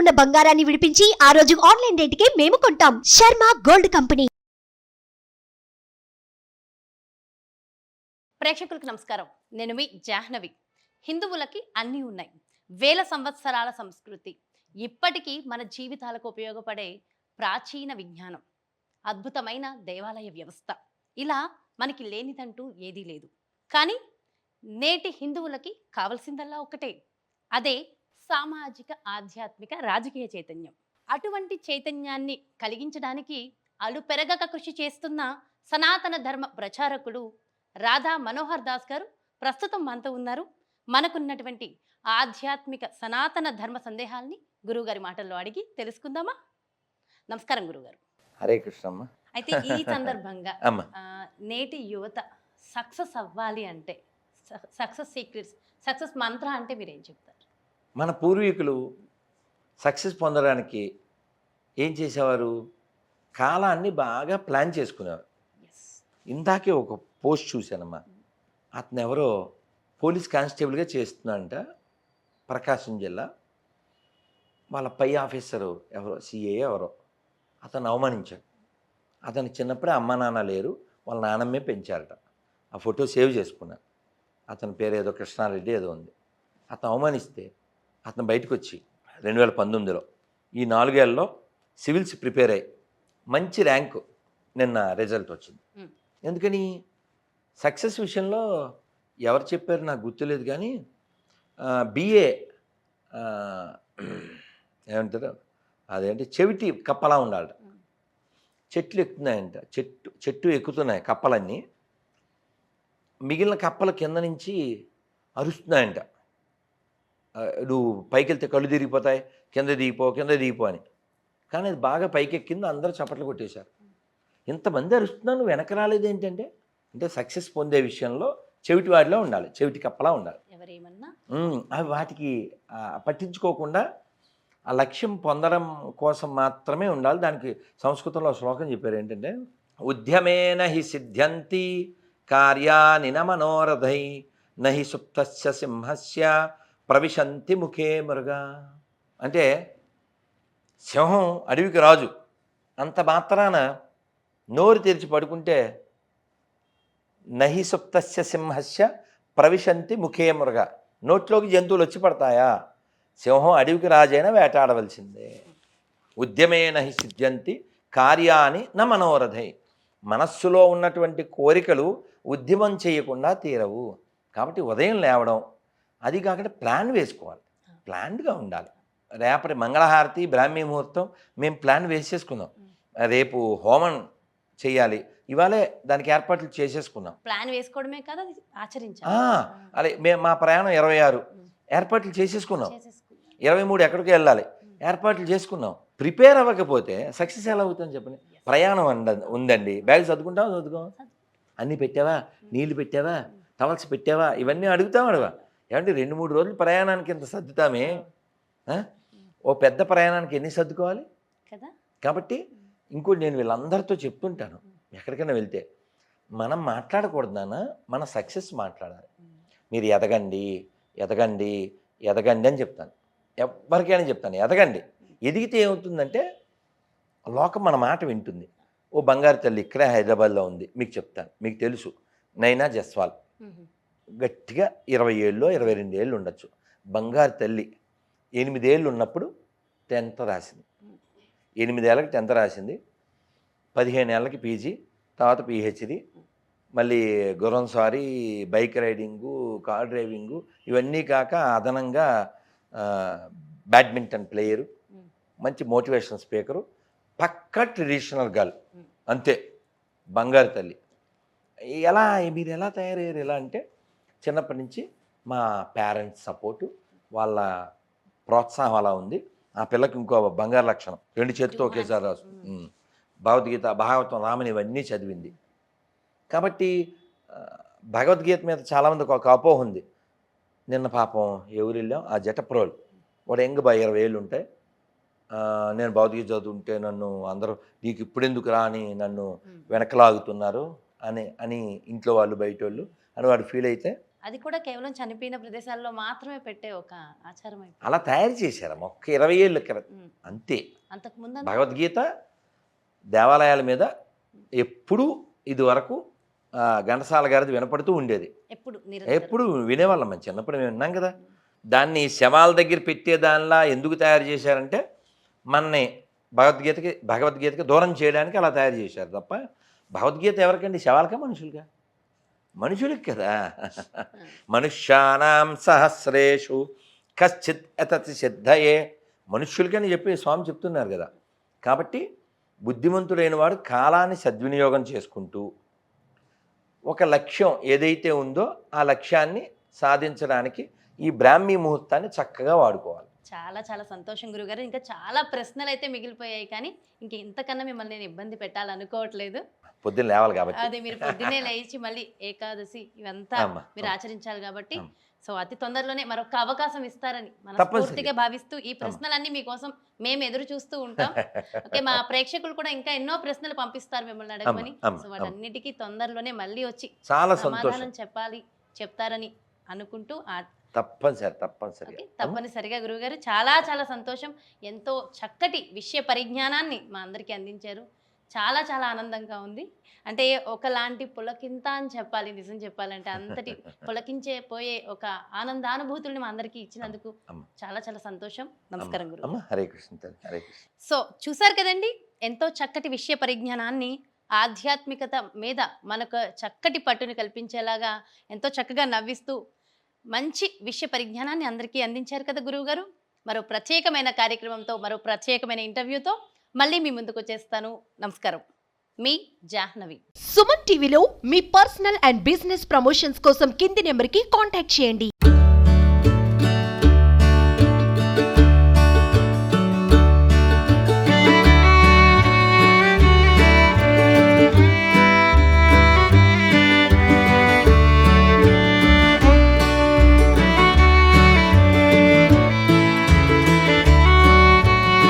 ఉన్న బంగారాన్ని విడిపించి ఆ రోజు ఆన్లైన్ రేటుకే మేము కొంటాం. Sharma gold company. ప్రేక్షకులకు నమస్కారం. నేను మీ జాహ్నవి. హిందువులకి అన్నీ ఉన్నాయి. వేల సంవత్సరాల సంస్కృతి, ఇప్పటికీ మన జీవితాలకు ఉపయోగపడే ప్రాచీన విజ్ఞానం, అద్భుతమైన దేవాలయ వ్యవస్థ, ఇలా మనకి లేనిదంటూ ఏదీ లేదు. కానీ నేటి హిందువులకి కావలసిందల్లా ఒకటే, అదే సామాజిక, ఆధ్యాత్మిక, రాజకీయ చైతన్యం. అటువంటి చైతన్యాన్ని కలిగించడానికి అలుపెరగక కృషి చేస్తున్న సనాతన ధర్మ ప్రచారకులు రాధా మనోహర్ దాస్ గారు ప్రస్తుతం మనతో ఉన్నారు. మనకున్నటువంటి ఆధ్యాత్మిక సనాతన ధర్మ సందేహాల్ని గురువుగారి మాటల్లో అడిగి తెలుసుకుందామా? నమస్కారం గురుగారు. హరే కృష్ణమ్మ. అయితే ఈ సందర్భంగా నేటి యువత సక్సెస్ అవ్వాలి అంటే, సక్సెస్ సీక్రెట్స్, సక్సెస్ మంత్ర అంటే మీరేం చెప్తారు? మన పూర్వీకులు సక్సెస్ పొందడానికి ఏం చేసేవారు? కాలాన్ని బాగా ప్లాన్ చేసుకునేవారు. ఇందాకే ఒక పోస్ట్ చూశానమ్మా. అతను ఎవరో పోలీస్ కానిస్టేబుల్గా చేస్తున్నాడంట, ప్రకాశం జిల్లా. వాళ్ళ పై ఆఫీసరు ఎవరో, సిఏ ఎవరో, అతను అవమానించాడు. అతను చిన్నప్పుడే అమ్మ నాన్న లేరు, వాళ్ళ నాన్నమ్మే పెంచారట. ఆ ఫోటో సేవ్ చేసుకున్నాను. అతని పేరు ఏదో కృష్ణారెడ్డి ఏదో ఉంది. అతను అవమానిస్తే అతను బయటకు వచ్చి 2019లో ఈ 4 ఏళ్ళలో సివిల్స్ ప్రిపేర్ అయ్యి మంచి ర్యాంకు నిన్న రిజల్ట్ వచ్చింది. ఎందుకని? సక్సెస్ విషయంలో ఎవరు చెప్పారు నాకు గుర్తులేదు, కానీ బిఏ ఏమంటారు, అదేంటి, చెవిటి కప్పలా ఉండాలట. చెట్లు ఎక్కుతున్నాయంట, చెట్టు ఎక్కుతున్నాయి కప్పలన్నీ. మిగిలిన కప్పల కింద నుంచి అరుస్తున్నాయంట, నువ్వు పైకి వెళ్తే కళ్ళు తిరిగిపోతాయి, కింద దిగిపో అని. కానీ అది బాగా పైకి ఎక్కింది, అందరూ చప్పట్లు కొట్టేశారు. ఇంతమంది అరుస్తున్నాను, నువ్వు వెనక రాలేదు ఏంటంటే, అంటే సక్సెస్ పొందే విషయంలో చెవిటి వాడిలో ఉండాలి, చెవిటి కప్పలా ఉండాలి. అవి వాటికి పట్టించుకోకుండా ఆ లక్ష్యం పొందడం కోసం మాత్రమే ఉండాలి. దానికి సంస్కృతంలో శ్లోకం చెప్పారు ఏంటంటే, ఉద్యమేన హి సిద్ధ్యంతి కార్యాని న మనోరథై నహి సుప్తస్య సింహస్య ప్రవిశంతి ముఖే మృగా. అంటే సింహం అడవికి రాజు, అంత మాత్రాన నోరు తెరిచి పడుకుంటే నహి సుప్తస్య సింహస్య ప్రవిశంతి ముఖే మృగ, నోట్లోకి జంతువులు వచ్చి పడతాయా? సింహం అడవికి రాజైనా వేటాడవలసిందే. ఉద్యమే నహి సిద్ధ్యంతి కార్యాని న మనోరథై, మనస్సులో ఉన్నటువంటి కోరికలు ఉద్యమం చేయకుండా తీరవు. కాబట్టి ఉదయం లేవడం, అది కాకుండా ప్లాన్ వేసుకోవాలి, ప్లాన్డ్గా ఉండాలి. రేపటి మంగళహారతి బ్రాహ్మీ ముహూర్తం మేము ప్లాన్ వేసేసుకుందాం. రేపు హోమం చేయాలి, ఇవాళే దానికి ఏర్పాట్లు చేసేసుకున్నాం. ప్లాన్ వేసుకోవడమే కదా, ఆచరించాలి. అదే మా ప్రయాణం 26 ఏర్పాట్లు చేసేసుకున్నాం. 23 ఎక్కడికి వెళ్ళాలి, ఏర్పాట్లు చేసుకున్నాం. ప్రిపేర్ అవ్వకపోతే సక్సెస్ ఎలా అవుతుందని చెప్పండి. ప్రయాణం ఉందండి, బ్యాగ్ చదువుకో, అన్నీ పెట్టావా, నీళ్ళు పెట్టావా, టవల్స్ పెట్టావా, ఇవన్నీ అడుగుతాం. ఏమంటే 2-3 రోజులు ప్రయాణానికి ఇంత సర్దుతామే, ఓ పెద్ద ప్రయాణానికి ఎన్ని సర్దుకోవాలి కదా. కాబట్టి ఇంకోటి నేను వీళ్ళందరితో చెప్తుంటాను, ఎక్కడికైనా వెళ్తే మనం మాట్లాడకూడదు నాన్న, మన సక్సెస్ మాట్లాడాలి. మీరు ఎదగండి ఎదగండి ఎదగండి అని చెప్తాను, ఎవరికైనా చెప్తాను, ఎదగండి. ఎదిగితే ఏమవుతుందంటే లోకం మన మాట వింటుంది. ఓ బంగారు తల్లి ఇక్కడే హైదరాబాద్లో ఉంది, మీకు చెప్తాను, మీకు తెలుసు, నైనా జస్వాల్. గట్టిగా 20 ఏళ్ళు 22 ఏళ్ళు ఉండొచ్చు. బంగారు తల్లి 8 ఏళ్ళు ఉన్నప్పుడు 10th రాసింది. 8 ఏళ్ళకి 10th రాసింది, 15 ఏళ్ళకి పీజీ, తర్వాత పిహెచ్డి, మళ్ళీ గుర్రం స్వారీ, బైక్ రైడింగు, కార్ డ్రైవింగు, ఇవన్నీ కాక అదనంగా బ్యాడ్మింటన్ ప్లేయరు, మంచి మోటివేషన్ స్పీకరు, పక్కా ట్రెడిషనల్ గర్ల్, అంతే బంగారు తల్లి. మీరు ఎలా తయారయ్యారు? ఎలా అంటే చిన్నప్పటి నుంచి మా పేరెంట్స్ సపోర్టు, వాళ్ళ ప్రోత్సాహం అలా ఉంది. ఆ పిల్లకి ఇంకో బంగారు లక్షణం, 2 చేతితో ఒకేసారి రాసు, భగవద్గీత, భాగవతం, రామని ఇవన్నీ చదివింది. కాబట్టి భగవద్గీత మీద చాలామందికి ఒక అపోహ ఉంది. నిన్న పాపం ఎవరు వెళ్ళాం, ఆ జటప్రోల్, వాడు యంగ్ బాయ్, 20 ఏళ్ళు ఉంటాయి. నేను భగవద్గీత చదువుతుంటే నన్ను అందరూ నీకు ఇప్పుడెందుకు రా అని నన్ను వెనకలాగుతున్నారు అని ఇంట్లో వాళ్ళు బయట వాళ్ళు అని వాడు ఫీల్ అయితే అది కూడా కేవలం చనిపోయిన ప్రదేశాల్లో మాత్రమే పెట్టే ఒక ఆచారం అయిపోయింది. అలా తయారు చేశారు మొక్క 20 ఏళ్ళ క్రితం ఉమ్. అంతే. అంతకు ముందు భగవద్గీత దేవాలయాల మీద ఎప్పుడు ఇది వరకు ఘంటసాల గారిది వినపడుతూ ఉండేది. ఎప్పుడు వినేవాళ్ళం, మనం చిన్నప్పుడు మేము విన్నాం కదా. దాన్ని శవాల దగ్గర పెట్టే దానిలా ఎందుకు తయారు చేశారంటే మనని భగవద్గీతకి దూరం చేయడానికి అలా తయారు చేశారు తప్ప భగవద్గీత ఎవరికండి? శవాలకా మనుషులుగా? మనుషులకి కదా. మనుష్యానాం సహస్రేషు కశ్చిత్ ఎతతి సిద్ధయే, మనుష్యులకని చెప్పి స్వామి చెప్తున్నారు కదా. కాబట్టి బుద్ధిమంతుడైన వాడు కాలాన్ని సద్వినియోగం చేసుకుంటూ ఒక లక్ష్యం ఏదైతే ఉందో ఆ లక్ష్యాన్ని సాధించడానికి ఈ బ్రాహ్మీ ముహూర్తాన్ని చక్కగా వాడుకోవాలి. చాలా చాలా సంతోషం గురుగారు. ఇంకా చాలా ప్రశ్నలు అయితే మిగిలిపోయాయి, కానీ ఇంక ఇంతకన్నా మిమ్మల్ని నేను ఇబ్బంది పెట్టాలనుకోవట్లేదు. పొద్దున్న లేవాలి కాబట్టి. అదే, మీరు పొద్దున్నే లేచి మళ్ళీ ఏకాదశి ఇవంతా మీరు ఆచరించాలి కాబట్టి సో అతి తొందరలోనే మరొక అవకాశం ఇస్తారని మనస్ఫూర్తిగా భావిస్తూ ఈ ప్రశ్నలన్నీ మీకోసం మేము ఎదురు చూస్తూ ఉంటాం. ఓకే, మా ప్రేక్షకులు కూడా ఇంకా ఎన్నో ప్రశ్నలు పంపిస్తారు మిమ్మల్ని అడగమని. సో వాటన్నిటికీ తొందరలోనే మళ్ళీ వచ్చి చాలా సమాధానం చెప్తారని అనుకుంటూ తప్పనిసరిగా గురువుగారు చాలా చాలా సంతోషం. ఎంతో చక్కటి విషయ పరిజ్ఞానాన్ని మా అందరికీ అందించారు. చాలా చాలా ఆనందంగా ఉంది. అంటే ఒకలాంటి పులకింత అని చెప్పాలి, నిజం చెప్పాలంటే అంతటి పులకించే పోయే ఒక ఆనందానుభూతుల్ని మా అందరికీ ఇచ్చినందుకు చాలా చాలా సంతోషం. నమస్కారం గురువు. హరే కృష్ణ. హరే కృష్ణ. సో చూసారు కదండి, ఎంతో చక్కటి విషయ పరిజ్ఞానాన్ని, ఆధ్యాత్మికత మీద మనకు చక్కటి పట్టుని కల్పించేలాగా ఎంతో చక్కగా నవ్విస్తూ మంచి విషయ పరిజ్ఞానాన్ని అందరికీ అందించారు కదా గురువు గారు. మరో ప్రత్యేకమైన కార్యక్రమంతో, మరో ప్రత్యేకమైన ఇంటర్వ్యూతో మళ్ళీ మీ ముందుకు వచ్చేస్తాను. నమస్కారం. మీ జాహ్నవి. సుమన్ టీవీలో మీ పర్సనల్ అండ్ బిజినెస్ ప్రమోషన్స్ కోసం కింది నెంబర్కి కాంటాక్ట్ చేయండి.